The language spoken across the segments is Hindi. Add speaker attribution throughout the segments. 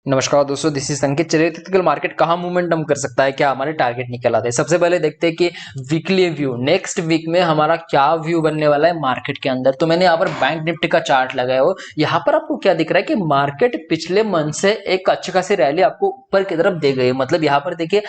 Speaker 1: नमस्कार दोस्तों, दिस इज संकेत। चलिए टिपिकल मार्केट कहाँ मूवमेंटम कर सकता है, क्या हमारे टारगेट निकल आते हैं। सबसे पहले देखते हैं कि वीकली व्यू, नेक्स्ट वीक में हमारा क्या व्यू बनने वाला है मार्केट के अंदर। तो मैंने यहाँ पर बैंक निफ्टी का चार्ट लगाया हो। यहाँ पर आपको क्या दिख रहा है कि मार्केट पिछले मंथ से एक अच्छी खासी रैली आपको ऊपर की तरफ दे गई है। मतलब यहाँ पर देखिए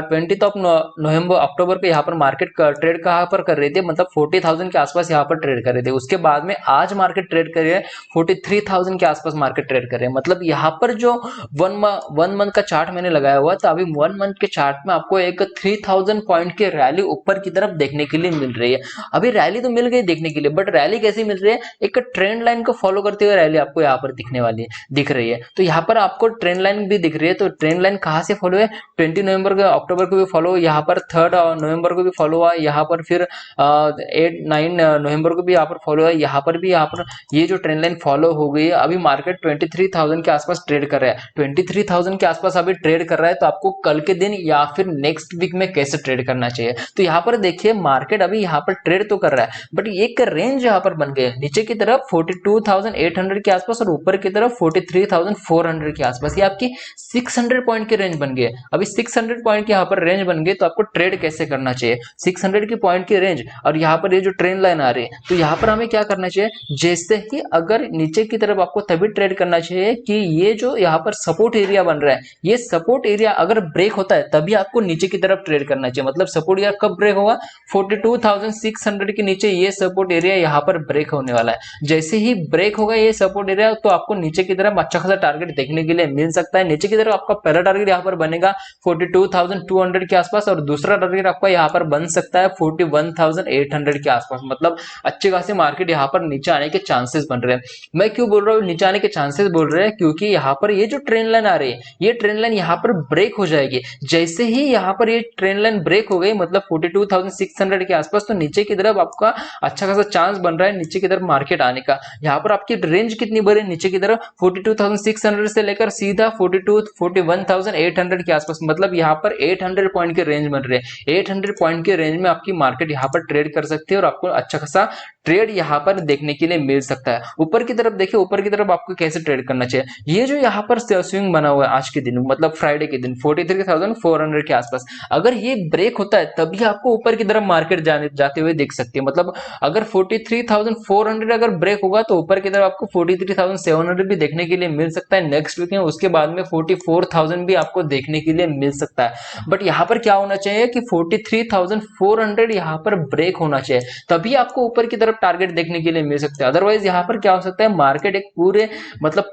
Speaker 1: 20 ऑफ नवंबर अक्टूबर पे यहाँ पर मार्केट ट्रेड कहाँ पर कर रही थी, मतलब 40,000 के आसपास यहाँ पर ट्रेड कर रहे थे। उसके बाद में आज मार्केट ट्रेड कर रही है 43,000 के आसपास मार्केट ट्रेड कर रहे हैं। मतलब यहाँ पर जो वन मंथ का चार्ट मैंने लगाया हुआ था, अभी वन मंथ के चार्ट में आपको एक 3000 पॉइंट की रैली ऊपर की तरफ देखने के लिए मिल रही है। अभी रैली तो मिल गई देखने के लिए, बट रैली कैसी मिल रही है, एक ट्रेंड लाइन को फॉलो करते हुए रैली आपको यहाँ पर दिखने वाली है, दिख रही है। तो यहाँ पर आपको ट्रेंड लाइन भी दिख रही है। तो ट्रेंड लाइन कहाँ से फॉलो है, 20 नवंबर को अक्टूबर को भी फॉलो, यहाँ पर 3 नवंबर को भी फॉलो हुआ, यहाँ पर फिर 8-9 नवंबर को भी यहाँ पर फॉलो है, यहाँ पर भी यहाँ पर ये जो ट्रेंड लाइन फॉलो हो गई है। अभी मार्केट 23,000 के आसपास ट्रेड कर रहा है, 23,000 के आसपास अभी ट्रेड कर रहा है। तो आपको कल के दिन या फिर नेक्स्ट वीक में कैसे ट्रेड करना चाहिए। तो यहाँ पर देखिए मार्केट अभी यहाँ पर ट्रेड तो कर रहा है, बट एक रेंज यहाँ पर बन गए, नीचे की तरफ 42,800 के आसपास और ऊपर की तरफ 43,400 के आसपास। ये आपकी 600 पॉइंट के रेंज बन गए। अभी 600 पॉइंट की यहाँ पर रेंज बन गई, तो आपको ट्रेड कैसे करना चाहिए, 600 की पॉइंट की रेंज और यहाँ पर ये जो ट्रेंड लाइन आ रही है, तो यहाँ पर हमें क्या करना चाहिए, जैसे ही अगर नीचे की तरफ आपको तभी ट्रेड करना चाहिए कि ये जो यहाँ पर सपोर्ट एरिया बन रहा है, ये सपोर्ट एरिया अगर ब्रेक होता है तभी आपको नीचे की तरफ ट्रेड करना चाहिए। मतलब सपोर्ट एरिया कब ब्रेक होगा, 42,600 के नीचे ये सपोर्ट एरिया यहाँ पर ब्रेक होने वाला है। जैसे ही ब्रेक होगा ये सपोर्ट एरिया, तो आपको नीचे की तरफ अच्छा खासा टारगेट देखने के लिए मिल सकता है। नीचे की तरफ आपका पहला टारगेट यहाँ पर बनेगा 42,200 के आसपास और दूसरा टारगेट आपका यहाँ पर बन सकता है 41,800 के आसपास। मतलब अच्छे खासी मार्केट यहाँ पर नीचे आने के चांसेस बन रहे हैं। मैं क्यों बोल रहा हूँ नीचे आने के चांसेस बोल रहे हैं, क्योंकि यहाँ पर ये जो ट्रेंड लाइन आ रही है, ये ट्रेंड लाइन यहाँ पर ब्रेक हो जाएगी। जैसे ही यहाँ पर ये ट्रेंड लाइन ब्रेक हो गई, मतलब 42,600 के आसपास, तो नीचे की तरफ आपका अच्छा खासा चांस बन रहा है नीचे की तरफ मार्केट आने का। यहाँ पर आपकी रेंज कितनी बड़ी नीचे की तरफ, 42,600 से लेकर सीधा 41,800 के आसपास। मतलब यहाँ पर 800 पॉइंट के रेंज बन रहे हैं। 800 पॉइंट के रेंज में आपकी मार्केट यहाँ पर ट्रेड कर सकती है और आपको अच्छा खासा ट्रेड यहाँ पर देखने के लिए मिल सकता है। ऊपर की तरफ देखिए, ऊपर की तरफ आपको कैसे ट्रेड करना चाहिए। ये जो यहाँ पर स्विंग बना हुआ है आज के दिन, मतलब फ्राइडे के दिन 43,400 के आसपास, अगर ये ब्रेक होता है तभी आपको ऊपर की तरफ मार्केट जाते हुए देख सकती है। मतलब अगर 43,400 अगर ब्रेक होगा तो ऊपर की तरफ आपको 43,700 भी देखने के लिए मिल सकता है नेक्स्ट वीक में। उसके बाद में 44,000 भी आपको देखने के लिए मिल सकता है। बट यहाँ पर क्या होना चाहिए कि 43,400 यहाँ पर ब्रेक होना चाहिए, तभी आपको ऊपर की तरफ टारगेट देखने के लिए मिल सकता है। अदरवाइज यहाँ पर क्या हो सकता है, मार्केट एक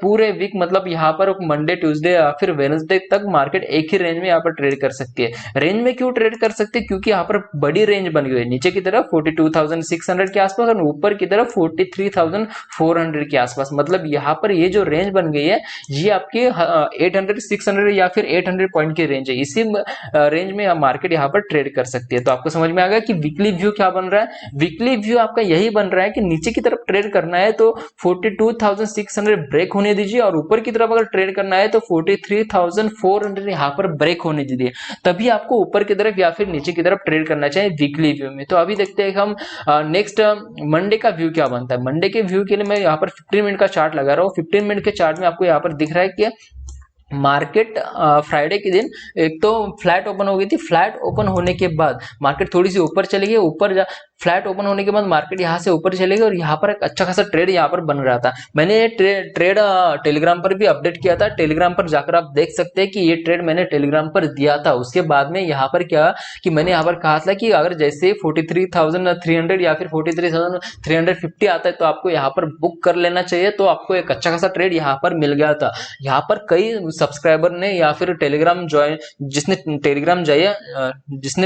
Speaker 1: पूरे वीक, मतलब यहाँ पर मंडे ट्यूसडे या फिर वेडनेसडे तक मार्केट एक ही रेंज में यहाँ पर ट्रेड कर सकती है। रेंज में क्यों ट्रेड कर सकती है, क्योंकि यहाँ पर बड़ी रेंज बन गई है, नीचे की तरफ 42,600 के आसपास और ऊपर की तरफ 43,400 के आसपास। मतलब यहाँ पर ये जो रेंज बन गई है, ये आपकी 800 600 या फिर 800 पॉइंट की रेंज है। इसी रेंज में मार्केट यहाँ पर ट्रेड कर सकती है। तो आपको समझ में आ गया कि वीकली व्यू क्या बन रहा है। वीकली व्यू आपका यही बन रहा है कि नीचे की तरफ ट्रेड करना है तो 42,600 ब्रेक होने दीजिए और ऊपर की तरफ अगर ट्रेड करना है तो 43,400 यहाँ पर ब्रेक होने दीजिए, तभी आपको ऊपर की तरफ या फिर नीचे की तरफ ट्रेड करना चाहिए वीकली व्यू में। तो अभी देखते हैं हम नेक्स्ट मंडे का व्यू क्या बनता है। मंडे के व्यू के लिए मैं यहाँ पर 15 मिनट का चार्ट लगा रहा हूँ। 15 मिनट के चार्ट में आपको यहाँ पर दिख रहा है कि मार्केट फ्राइडे के दिन एक तो फ्लैट ओपन हो गई थी। फ्लैट ओपन होने के बाद मार्केट थोड़ी सी ऊपर चली गई, फ्लैट ओपन होने के बाद मार्केट यहाँ से ऊपर चली गई और यहाँ पर एक अच्छा खासा ट्रेड यहाँ पर बन रहा था। मैंने ट्रेड टेलीग्राम पर भी अपडेट किया था, टेलीग्राम पर जाकर आप देख सकते हैं कि ये ट्रेड मैंने टेलीग्राम पर दिया था। उसके बाद में यहाँ पर क्या कि मैंने यहाँ पर कहा था कि अगर जैसे 43,300 या फिर 43,350 आता है तो आपको यहाँ पर बुक कर लेना चाहिए। तो आपको एक अच्छा खासा ट्रेड यहाँ पर मिल गया था। यहाँ पर कई सब्सक्राइबर ने या फिर टेलीग्राम ज्वाइन जिसने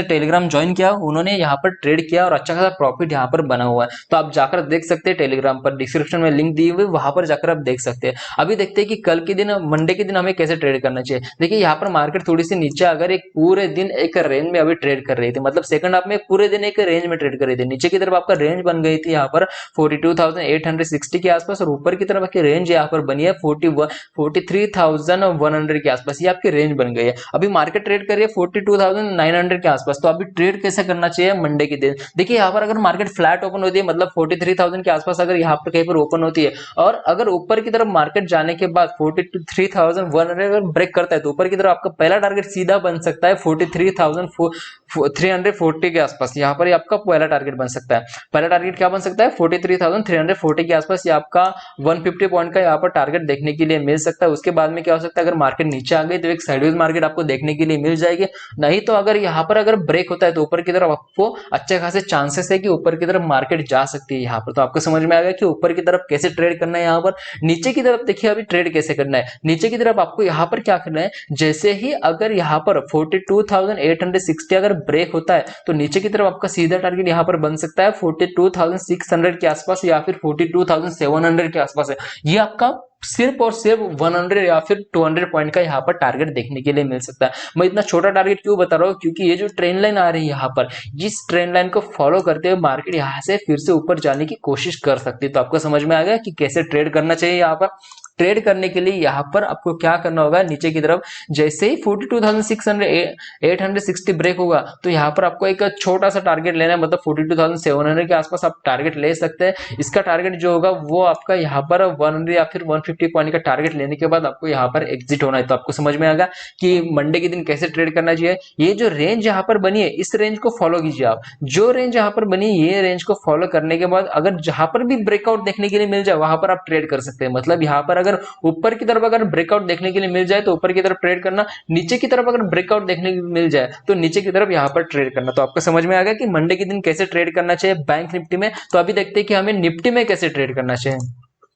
Speaker 1: टेलीग्राम ज्वाइन किया, उन्होंने यहाँ पर ट्रेड किया और अच्छा खासा प्रॉफिट यहाँ पर बना हुआ है। तो आप जाकर देख सकते हैं, टेलीग्राम पर डिस्क्रिप्शन में लिंक दी हुई, वहां पर जाकर आप देख सकते हैं। अभी देखते हैं कि कल के दिन मंडे के दिन हमें कैसे ट्रेड करना चाहिए। देखिए यहाँ पर मार्केट थोड़ी सी नीचे अगर एक पूरे दिन एक रेंज में अभी ट्रेड कर रही थी, मतलब सेकंड हाफ में पूरे दिन एक रेंज में ट्रेड कर रही थी। नीचे की तरफ आपका रेंज बन गई थी यहाँ पर 42,860 के आसपास और ऊपर की तरफ आपकी रेंज यहाँ पर बनी है 43,100 के आसपास। ये आपकी रेंज बन गई है। अभी मार्केट ट्रेड कर रही है 42,900 के आसपास। तो अभी ट्रेड कैसे करना चाहिए मंडे के दिन, देखिए यहाँ पर अगर मार्केट फ्लैट ओपन होती है, मतलब 43,000 के आसपास अगर यहाँ पर कहीं पर ओपन होती है, और अगर ऊपर की तरफ मार्केट जाने के बाद 43,100 अगर ब्रेक करता है, तो ऊपर की तरफ आपका पहला टारगेट सीधा बन सकता है 43,340 के आसपास। यहाँ पर आपका पहला टारगेट बन सकता है। पहला टारगेट क्या बन सकता है? 43,340 के आसपास। ये आपका 150 पॉइंट का यहाँ पर टारगेट देखने के लिए मिल सकता है। उसके बाद में क्या हो सकता है, अगर मार्केट नीचे आ गई तो एक साइडवेज मार्केट आपको देखने के लिए मिल जाएगी। नहीं तो अगर यहाँ पर अगर ब्रेक होता है तो ऊपर की तरफ आपको अच्छे खासे चांसेस है कि ऊपर की तरफ मार्केट जा सकती है यहाँ पर। तो आपको समझ में आ गया कि ऊपर की तरफ कैसे ट्रेड करना है। यहाँ पर नीचे की तरफ देखिए अभी ट्रेड कैसे करना है। नीचे की तरफ आपको यहाँ पर क्या करना है, जैसे ही अगर यहाँ पर 42,860 अगर ब्रेक होता है तो नीचे की तरफ आपका सीधा टारगेट यहाँ पर बन सकता है 42,600 के आसपास या फिर 42,700 के आसपास है। ये आपका सिर्फ और सिर्फ 100 या फिर 200 पॉइंट का यहाँ पर टारगेट देखने के लिए मिल सकता है। मैं इतना छोटा टारगेट क्यों बता रहा हूँ, क्योंकि ये जो ट्रेंड लाइन आ रही है यहाँ पर, इस ट्रेंड लाइन को फॉलो करते हुए मार्केट यहाँ से फिर से ऊपर जाने की कोशिश कर सकती है। तो आपको समझ में आ गया कि कैसे ट्रेड करना चाहिए। यहाँ पर ट्रेड करने के लिए यहाँ पर आपको क्या करना होगा, नीचे की तरफ जैसे ही 42,860 ब्रेक होगा तो यहाँ पर आपको एक छोटा सा टारगेट लेना है, मतलब 42,700 के आसपास आप टारगेट ले सकते हैं। इसका टारगेट जो होगा वो आपका यहाँ पर 100 या फिर 150 पॉइंट का टारगेट लेने के बाद आपको यहाँ पर एग्जिट होना है। तो आपको समझ में आएगा कि मंडे के दिन कैसे ट्रेड करना चाहिए। ये जो रेंज यहाँ पर बनी है इस रेंज को फॉलो कीजिए आप। जो रेंज यहाँ पर बनी ये रेंज को फॉलो करने के बाद अगर जहां पर भी ब्रेकआउट देखने के लिए मिल जाए वहां पर आप ट्रेड कर सकते हैं। मतलब यहाँ पर अगर ऊपर की तरफ अगर ब्रेकआउट देखने के लिए मिल जाए तो ऊपर की तरफ ट्रेड करना, नीचे की तरफ अगर ब्रेकआउट देखने के लिए मिल जाए तो नीचे की तरफ यहाँ पर ट्रेड करना। तो आपको समझ में आ गया कि मंडे के दिन कैसे ट्रेड करना चाहिए बैंक निफ्टी में। तो अभी देखते हैं कि हमें निफ्टी में कैसे ट्रेड करना चाहिए।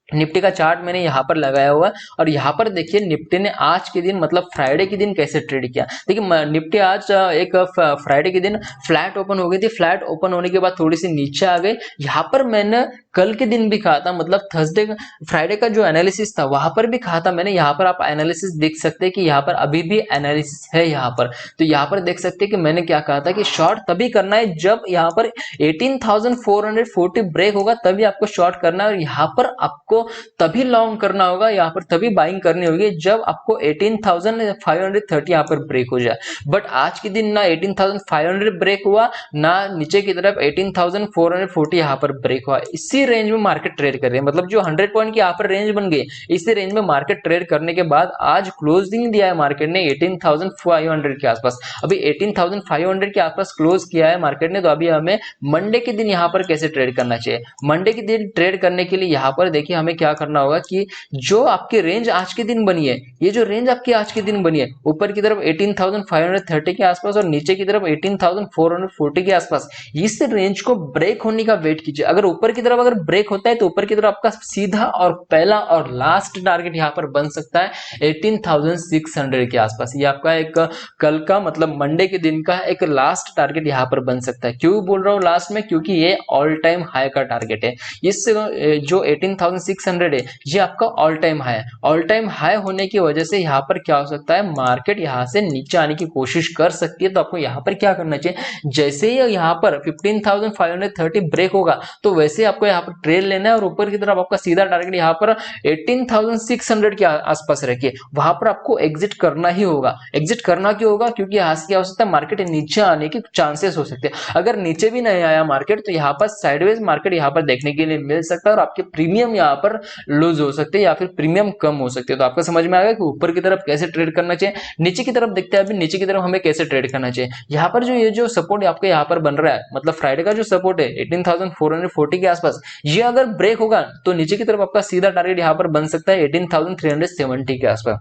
Speaker 1: निफ्टी का चार्ट मैंने यहाँ पर लगाया हुआ है और यहाँ पर देखिए निफ्टी ने आज के दिन मतलब फ्राइडे के दिन कैसे ट्रेड किया। देखिए निफ्टी आज एक फ्राइडे के दिन फ्लैट ओपन हो गई थी। फ्लैट ओपन होने के बाद थोड़ी सी नीचे आ गई। यहाँ पर मैंने कल के दिन भी कहा था, मतलब थर्सडे फ्राइडे का जो एनालिसिस था वहां पर भी कहा था मैंने। यहाँ पर आप एनालिसिस देख सकते हैं कि यहाँ पर अभी भी एनालिसिस है यहाँ पर। तो यहाँ पर देख सकते हैं कि मैंने क्या कहा था कि शॉर्ट तभी करना है जब यहाँ पर 18,440 ब्रेक होगा, तभी आपको शॉर्ट करना है। और यहाँ पर आपको तभी लॉन्ग करना होगा, यहाँ पर तभी बाइंग करनी होगी जब आपको 18,530 यहाँ पर ब्रेक हो जाए। बट आज के दिन ना 18,500 ब्रेक हुआ, ना नीचे की तरफ 18,440 यहाँ पर ब्रेक हुआ। इसी रेंज में मार्केट ट्रेड कर रही है, मतलब जो 100 पॉइंट की यहाँ पर रेंज बन गई, इसी रेंज में मार्केट ट्रेड करने के बाद आज क्लोजिंग दिया है मार्केट ने 18,500 के आसपास। अभी 18,500 के आसपास क्लोज किया है मार्केट ने। तो अभी हमें मंडे के दिन यहाँ पर कैसे ट्रेड करना चाहिए। मंडे के दिन ट्रेड करने के लिए यहाँ पर देखिए हमें क्या करना होगा कि जो आपकी रेंज आज के दिन बनी है, ये जो रेंज आपकी आज के दिन बनी है, ऊपर की तरफ 18,530 के आसपास और नीचे की तरफ 18,440 के आसपास, इस रेंज को ब्रेक होने का वेट कीजिए। अगर ऊपर की तरफ अगर ब्रेक होता है तो ऊपर की तरफ आपका सीधा और पहला और लास्ट टारगेट यहाँ पर बन सकता है 18,600 के आसपास। ये आपका एक कल का मतलब मंडे के दिन का एक लास्ट टारगेट यहाँ पर बन सकता है। क्यों बोल रहा हूँ लास्ट में, क्योंकि ये ऑल टाइम हाई का टारगेट है। इस जो 18,600 है ये आपका ऑल टाइम हाई है। ऑल टाइम हाई होने की वजह से यहाँ पर क्या हो सकता है, मार्केट यहाँ से नीचे आने की कोशिश कर सकती है। तो आपको यहाँ पर क्या करना चाहिए, जैसे ही यहाँ पर 15,530 ब्रेक होगा तो वैसे आपको यहाँ पर ट्रेड लेना है और ऊपर की तरफ आपका सीधा टारगेट यहाँ पर 18,600 के आसपास रखिए, वहां पर आपको एग्जिट करना ही होगा। एग्जिट करना क्यों होगा, क्योंकि यहाँ से क्या हो सकता है, मार्केट नीचे आने के चांसेस हो सकते हैं। अगर नीचे भी नहीं आया मार्केट तो यहाँ पर साइडवेज मार्केट यहाँ पर देखने के लिए मिल सकता है और आपके प्रीमियम यहाँ पर लूज हो सकते हैं या फिर प्रीमियम कम हो सकते हैं। तो आपको समझ में आ गया कि ऊपर की तरफ कैसे ट्रेड करना चाहिए। नीचे की तरफ देखते हैं अभी नीचे की तरफ हमें कैसे ट्रेड करना चाहिए। यहाँ पर जो ये जो सपोर्ट आपके यहाँ पर बन रहा है, मतलब फ्राइडे का जो सपोर्ट है 18,440 के आसपास, ये अगर ब्रेक होगा तो नीचे की तरफ आपका सीधा टारगेट यहाँ पर बन सकता है 18,370 के आसपास।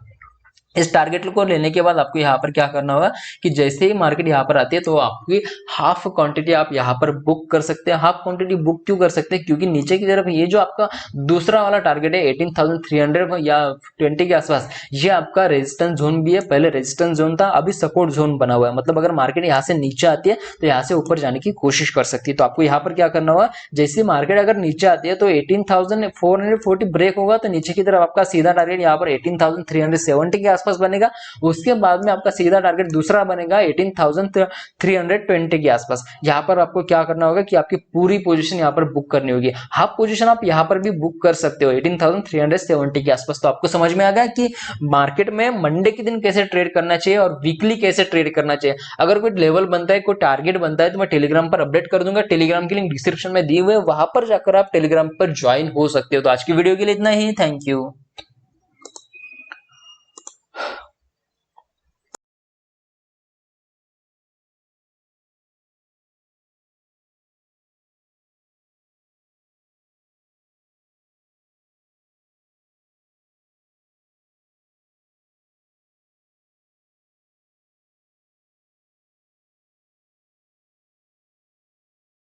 Speaker 1: इस टारगेट को लेने के बाद आपको यहाँ पर क्या करना होगा कि जैसे ही मार्केट यहाँ पर आती है तो आपकी हाफ क्वांटिटी आप यहाँ पर बुक कर सकते हैं। हाफ क्वांटिटी बुक क्यों कर सकते हैं, क्योंकि नीचे की तरफ ये जो आपका दूसरा वाला टारगेट है 18,300 या 20 के आसपास, ये आपका रेजिस्टेंस जोन भी है। पहले रेजिस्टेंस जोन था, अभी सपोर्ट जोन बना हुआ है। मतलब अगर मार्केट यहाँ से नीचे आती है तो यहाँ से ऊपर जाने की कोशिश कर सकती है। तो आपको यहाँ पर क्या करना होगा, जैसे मार्केट अगर नीचे आती है तो 18,440 ब्रेक होगा तो नीचे की तरफ आपका सीधा टारगेट यहाँ पर 18,370 के आसपास आसपास बनेगा। उसके बाद में आपका सीधा टारगेट दूसरा बनेगा 18,320 के आसपास। यहाँ पर आपको क्या करना होगा कि आपकी पूरी पोजीशन यहाँ पर बुक करनी होगी। हाफ पोजीशन आप यहाँ पर भी बुक कर सकते हो 18,370 के आसपास। तो आपको समझ में आ गया कि मार्केट में मंडे के दिन कैसे ट्रेड करना चाहिए और वीकली कैसे ट्रेड करना चाहिए। अगर कोई लेवल बनता है, कोई टारगेट बनता है, तो मैं टेलीग्राम पर अपडेट कर दूंगा। टेलीग्राम की लिंक डिस्क्रिप्शन में दी हुई है, वहां पर जाकर आप टेलीग्राम पर ज्वाइन हो सकते हो। तो आज की वीडियो के लिए इतना ही, थैंक यू।